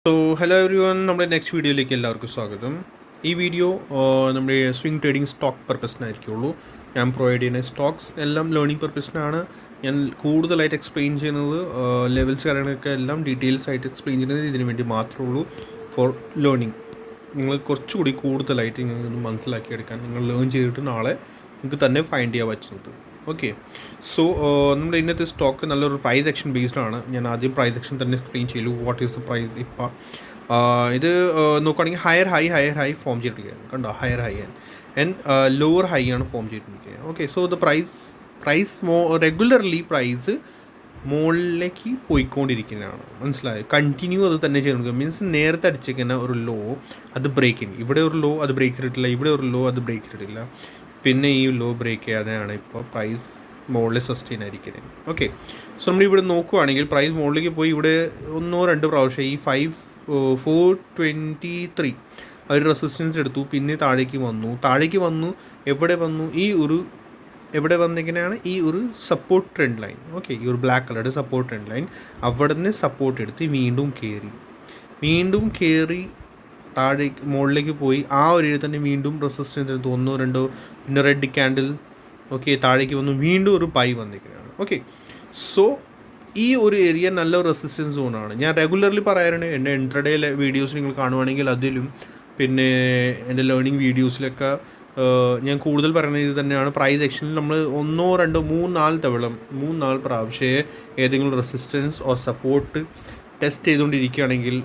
So hello every one, നമ്മുടെ next വീഡിയോയിലേക്ക് എല്ലാവർക്കും സ്വാഗതം. ഈ വീഡിയോ നമ്മുടെ സ്വിംഗ് ട്രേഡിംഗ് സ്റ്റോക്ക് പർപ്പസിനായിരിക്കുള്ളൂ. ഞാൻ പ്രൊവൈഡ് ചെയ്യുന്ന സ്റ്റോക്സ് എല്ലാം ലേണിംഗ് പർപ്പസിനാണ്. ഞാൻ കൂടുതലായിട്ട് എക്സ്പ്ലെയിൻ ചെയ്യുന്നത് ലെവൽസ് കാര്യങ്ങളൊക്കെ എല്ലാം ഡീറ്റെയിൽസ് ആയിട്ട് എക്സ്പ്ലെയിൻ ചെയ്യുന്നത് ഇതിനു വേണ്ടി മാത്രമേ ഉള്ളൂ, ഫോർ ലേണിംഗ്. നിങ്ങൾ കുറച്ചുകൂടി കൂടുതലായിട്ട് നിങ്ങൾക്ക് മനസ്സിലാക്കിയെടുക്കാൻ, നിങ്ങൾ ലേൺ ചെയ്തിട്ട് നാളെ നിങ്ങൾക്ക് തന്നെ ഫൈൻഡ് ചെയ്യാൻ പറ്റുന്നത്. ഓക്കെ, സോ നമ്മുടെ ഇന്നത്തെ സ്റ്റോക്ക് നല്ലൊരു പ്രൈസ് ആക്ഷൻ ബേസ്ഡ് ആണ്. ഞാൻ ആദ്യം പ്രൈസ് ആക്ഷൻ തന്നെ സ്ക്രീൻ ചെയ്യൂ. What is the price? ഇപ്പം ഇത് നോക്കുകയാണെങ്കിൽ ഹയർ ഹൈ ഫോം ചെയ്തിരിക്കുകയാണ്. കണ്ടോ, higher high and lower high ആണ് ഫോം ചെയ്തിരിക്കുന്നത്. Okay, so the price regularly price മുകളിലേക്ക് പോയിക്കൊണ്ടിരിക്കുന്നതാണ്. മനസ്സിലായോ? കണ്ടിന്യൂ അത് തന്നെ ചെയ്യുന്നത് മീൻസ് നേരത്തെ അടിച്ചിരിക്കുന്ന ഒരു ലോ അത് ബ്രേക്ക് ചെയ്യും. ഇവിടെ ഒരു ലോ അത് ബ്രേക്ക് ചെയ്തിട്ടില്ല, ഇവിടെ ഒരു ലോ അത് ബ്രേക്ക് ചെയ്തിട്ടില്ല, പിന്നെ ഈ ലോ ബ്രേക്ക് ചെയ്യാതെയാണ് ഇപ്പോൾ പ്രൈസ് മുകളിൽ സസ്റ്റെയിൻ ആയിരിക്കുന്നത്. ഓക്കെ, സോ നമ്മളിവിടെ നോക്കുകയാണെങ്കിൽ പ്രൈസ് മുകളിലേക്ക് പോയി ഇവിടെ ഒന്നോ രണ്ടോ പ്രാവശ്യം ഈ 423 അവർ റെസിസ്റ്റൻസ് എടുത്തു, പിന്നെ താഴേക്ക് വന്നു. എവിടെ വന്നിങ്ങനെയാണ് ഈ ഒരു സപ്പോർട്ട് ട്രെൻഡ് ലൈൻ. ഓക്കെ, ഈ ഒരു ബ്ലാക്ക് കളറുടെ സപ്പോർട്ട് ട്രെൻഡ് ലൈൻ അവിടെ നിന്ന് സപ്പോർട്ട് എടുത്ത് വീണ്ടും കയറി താഴേക്ക് മുകളിലേക്ക് പോയി ആ ഒരു ഏരിയ തന്നെ വീണ്ടും റെസിസ്റ്റൻസ് എടുത്ത് ഒന്നോ രണ്ടോ, പിന്നെ റെഡ് ക്യാൻഡിൽ. ഓക്കെ, താഴേക്ക് വന്നു, വീണ്ടും ഒരു ബൈ വന്നിരിക്കുകയാണ്. ഓക്കെ, സോ ഈ ഒരു ഏരിയ നല്ല റെസിസ്റ്റൻസ് സോണാണ്. ഞാൻ റെഗുലർലി പറയാറുണ്ട്, എൻ്റെ ഇൻട്രഡേ വീഡിയോസ് നിങ്ങൾ കാണുവാണെങ്കിൽ അതിലും പിന്നെ എൻ്റെ ലേണിംഗ് വീഡിയോസിലൊക്കെ ഞാൻ കൂടുതൽ പറയുന്നത് ഇത് തന്നെയാണ്. പ്രൈസ് ആക്ഷനിൽ നമ്മൾ ഒന്നോ രണ്ടോ മൂന്നാല് പ്രാവശ്യമേ ഏതെങ്കിലും റെസിസ്റ്റൻസ് ഓർ സപ്പോർട്ട് ടെസ്റ്റ് ചെയ്തുകൊണ്ടിരിക്കുകയാണെങ്കിൽ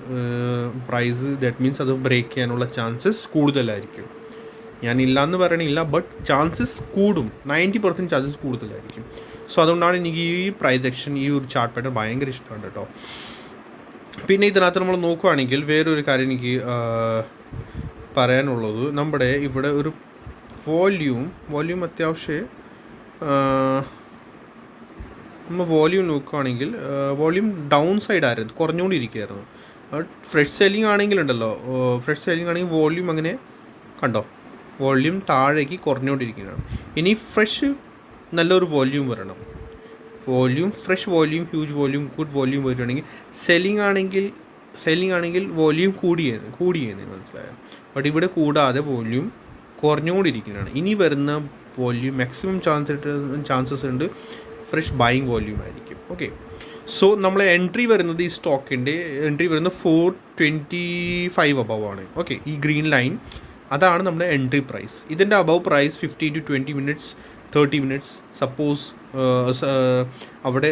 പ്രൈസ് ദാറ്റ് മീൻസ് അത് ബ്രേക്ക് ചെയ്യാനുള്ള ചാൻസസ് കൂടുതലായിരിക്കും. ഞാനില്ലയെന്ന് പറയണില്ല, ബട്ട് ചാൻസസ് കൂടും. 90% ചാൻസസ് കൂടുതലായിരിക്കും. സോ അതുകൊണ്ടാണ് എനിക്ക് ഈ പ്രൈസ് ആക്ഷൻ, ഈ ഒരു ചാർട്ട് പാറ്റേൺ ഭയങ്കര ഇഷ്ടമാണ് കേട്ടോ. പിന്നെ ഇതിനകത്ത് നമ്മൾ നോക്കുകയാണെങ്കിൽ വേറൊരു കാര്യം എനിക്ക് പറയാനുള്ളത്, നമ്മുടെ ഇവിടെ ഒരു വോല്യൂം അത്യാവശ്യം നമ്മൾ വോല്യൂം നോക്കുകയാണെങ്കിൽ വോല്യൂം ഡൗൺ സൈഡായിരുന്നു, കുറഞ്ഞുകൊണ്ടിരിക്കുകയായിരുന്നു. ഫ്രഷ് സെല്ലിംഗ് ആണെങ്കിലുണ്ടല്ലോ, വോല്യൂം അങ്ങനെ കണ്ടോ, വോല്യൂം താഴേക്ക് കുറഞ്ഞുകൊണ്ടിരിക്കുന്നതാണ്. ഇനി ഫ്രഷ് നല്ലൊരു വോല്യൂം വരണം. Fresh volume, huge volume, good volume വരികയാണെങ്കിൽ സെല്ലിംഗ് ആണെങ്കിൽ വോല്യൂം കൂടിയെന്ന് മനസ്സിലായോ. ബട്ട് ഇവിടെ കൂടാതെ വോല്യൂം കുറഞ്ഞുകൊണ്ടിരിക്കുന്നതാണ്. ഇനി വരുന്ന വോല്യൂം മാക്സിമം ചാൻസസ് ഉണ്ട് ഫ്രഷ് ബൈയിങ് വോല്യൂം ആയിരിക്കും. ഓക്കെ, സോ നമ്മളെ എൻട്രി വരുന്നത്, ഈ സ്റ്റോക്കിൻ്റെ എൻട്രി വരുന്നത് 425 അബവ് ആണ്. ഓക്കെ, ഈ ഗ്രീൻ ലൈൻ അതാണ് നമ്മുടെ എൻട്രി പ്രൈസ്. ഇതിൻ്റെ above price 15 to 20 minutes 30 minutes suppose അവിടെ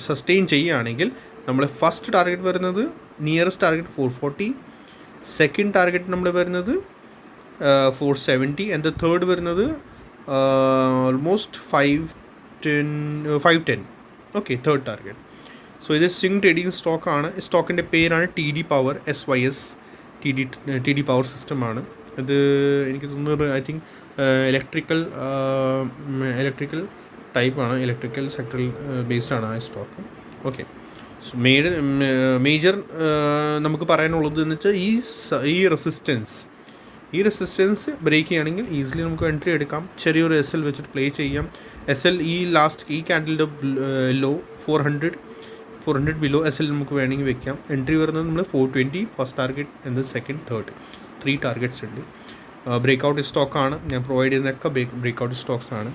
സസ്റ്റെയിൻ ചെയ്യുകയാണെങ്കിൽ നമ്മൾ ഫസ്റ്റ് ടാർഗറ്റ് വരുന്നത് നിയറസ്റ്റ് ടാർഗറ്റ് 440, സെക്കൻഡ് ടാർഗറ്റ് നമ്മൾ വരുന്നത് 470 ആൻഡ് ദ തേർഡ് വരുന്നത് almost 510. Okay, third target. So ഇത് സ്വിംഗ് ട്രേഡിംഗ് സ്റ്റോക്കാണ്. സ്റ്റോക്കിൻ്റെ പേരാണ് TD power SYS. TD power സിസ്റ്റമാണ്. ഇത് എനിക്ക് തോന്നുന്നത് ഐ തിങ്ക് ഇലക്ട്രിക്കൽ ടൈപ്പാണ്, ഇലക്ട്രിക്കൽ സെക്ടറിൽ ബേസ്ഡ് ആണ് ആ സ്റ്റോക്ക്. ഓക്കെ, സോ മേജർ നമുക്ക് പറയാനുള്ളത് എന്ന് വെച്ചാൽ ഈ റെസിസ്റ്റൻസ് ബ്രേക്ക് ചെയ്യുകയാണെങ്കിൽ ഈസിലി നമുക്ക് എൻട്രി എടുക്കാം. ചെറിയൊരു SL വെച്ചിട്ട് പ്ലേ ചെയ്യാം. SL ഈ ക്യാൻഡിലിൻ്റെ ലോ 400 ബിലോ SL നമുക്ക് വേണമെങ്കിൽ വെക്കാം. എൻട്രി വരുന്നത് നമ്മൾ 420 ഫസ്റ്റ് ടാർഗറ്റ് എന്നത് സെക്കൻഡ്, തേർഡ് 3 ടാർഗറ്റ്സ് ഉണ്ട്. ബ്രേക്ക്ഔട്ട് സ്റ്റോക്കാണ് ഞാൻ പ്രൊവൈഡ് ചെയ്യുന്നതൊക്കെ, ബ്രേക്ക്ഔട്ട് സ്റ്റോക്സ് ആണ്.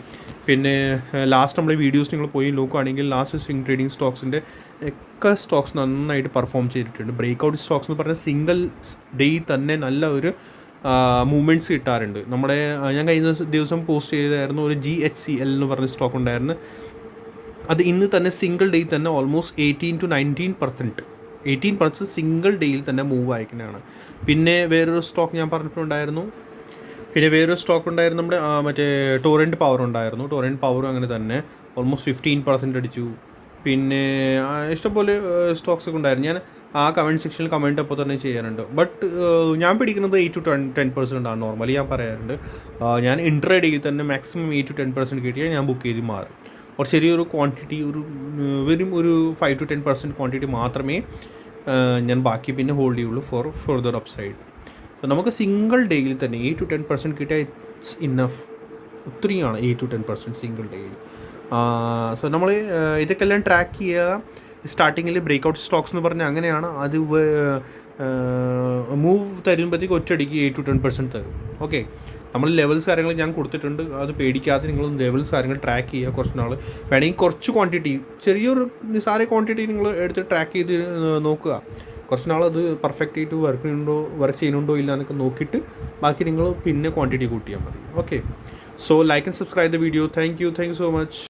പിന്നെ ലാസ്റ്റ് നമ്മൾ വീഡിയോസ് നിങ്ങൾ പോയി നോക്കുകയാണെങ്കിൽ ലാസ്റ്റ് സ്വിംഗ് ട്രേഡിംഗ് സ്റ്റോക്സിൻ്റെ ഒക്കെ സ്റ്റോക്സ് നന്നായിട്ട് പെർഫോം ചെയ്തിട്ടുണ്ട്. ബ്രേക്ക്ഔട്ട് സ്റ്റോക്സ് എന്ന് പറഞ്ഞാൽ സിംഗിൾ ഡേ തന്നെ നല്ല ഒരു മൂവ്മെൻറ്റ്സ് കിട്ടാറുണ്ട്. ഞാൻ കഴിഞ്ഞ ദിവസം പോസ്റ്റ് ചെയ്തായിരുന്നു ഒരു GHCL എന്ന് പറഞ്ഞ സ്റ്റോക്ക് ഉണ്ടായിരുന്നു. അത് ഇന്ന് തന്നെ സിംഗിൾ ഡേയിൽ തന്നെ ഓൾമോസ്റ്റ് 18 to 19% സിംഗിൾ ഡേയിൽ തന്നെ മൂവ് അയക്കുന്നതാണ്. പിന്നെ വേറൊരു സ്റ്റോക്ക് ഞാൻ പറഞ്ഞിട്ടുണ്ടായിരുന്നു. നമ്മുടെ മറ്റേ ടോറൻറ്റ് പവർ ഉണ്ടായിരുന്നു. ടോറൻറ്റ് പവർ അങ്ങനെ തന്നെ ഓൾമോസ്റ്റ് 15% അടിച്ചു. പിന്നെ ഇഷ്ടംപോലെ സ്റ്റോക്സ് ഒക്കെ ഉണ്ടായിരുന്നു. ഞാൻ ആ കമൻറ്റ് സെക്ഷനിൽ കമൻറ്റ് അപ്പോൾ തന്നെ ചെയ്യാറുണ്ട്. ബട്ട് ഞാൻ പിടിക്കുന്നത് 8 to 10% ആണ്. നോർമലി ഞാൻ പറയാറുണ്ട്, ഞാൻ ഇൻട്രാഡേയിൽ തന്നെ മാക്സിമം 8 to 10% കിട്ടിയാൽ ഞാൻ ബുക്ക് ചെയ്ത് മാറും. ഒരു ചെറിയൊരു ക്വാണ്ടിറ്റി, വെറും ഒരു 5 to 10% ക്വാണ്ടിറ്റി മാത്രമേ ഞാൻ ബാക്കി പിന്നെ ഹോൾഡ് ചെയ്യുള്ളൂ ഫോർ ഫർദർ അപ്സൈഡ്. സോ നമുക്ക് സിംഗിൾ ഡേയിൽ തന്നെ 8 to 10% കിട്ടിയാൽ ഇറ്റ്സ് ഇന്നഫ്. ഒത്തിരിയാണ് 8 to 10% സിംഗിൾ ഡേയിൽ. സോ നമ്മൾ ഇതൊക്കെ എല്ലാം ട്രാക്ക് ചെയ്യുക. സ്റ്റാർട്ടിങ്ങിൽ ബ്രേക്ക് ഔട്ട് സ്റ്റോക്സ് എന്ന് പറഞ്ഞാൽ അങ്ങനെയാണ്. അത് മൂവ് തരുമ്പോഴത്തേക്ക് ഒറ്റയടിക്ക് 8 to 10% തരും. ഓക്കെ, നമ്മൾ ലെവൽസ് കാര്യങ്ങൾ ഞാൻ കൊടുത്തിട്ടുണ്ട്. അത് പേടിക്കാതെ നിങ്ങൾ ലെവൽസ് കാര്യങ്ങൾ ട്രാക്ക് ചെയ്യുക. കുറച്ച് നാൾ വേണമെങ്കിൽ കുറച്ച് ക്വാണ്ടിറ്റി, ചെറിയൊരു നിസാര ക്വാണ്ടിറ്റി നിങ്ങൾ എടുത്ത് ട്രാക്ക് ചെയ്ത് നോക്കുക. കുറച്ച് നാൾ അത് പെർഫെക്റ്റ് ആയിട്ട് വർക്ക് ചെയ്യുന്നുണ്ടോ ഇല്ല എന്നൊക്കെ നോക്കിയിട്ട് ബാക്കി നിങ്ങൾ പിന്നെ ക്വാണ്ടിറ്റി കൂട്ടിയാൽ മതി. Okay, so like and subscribe the video. Thank you so much.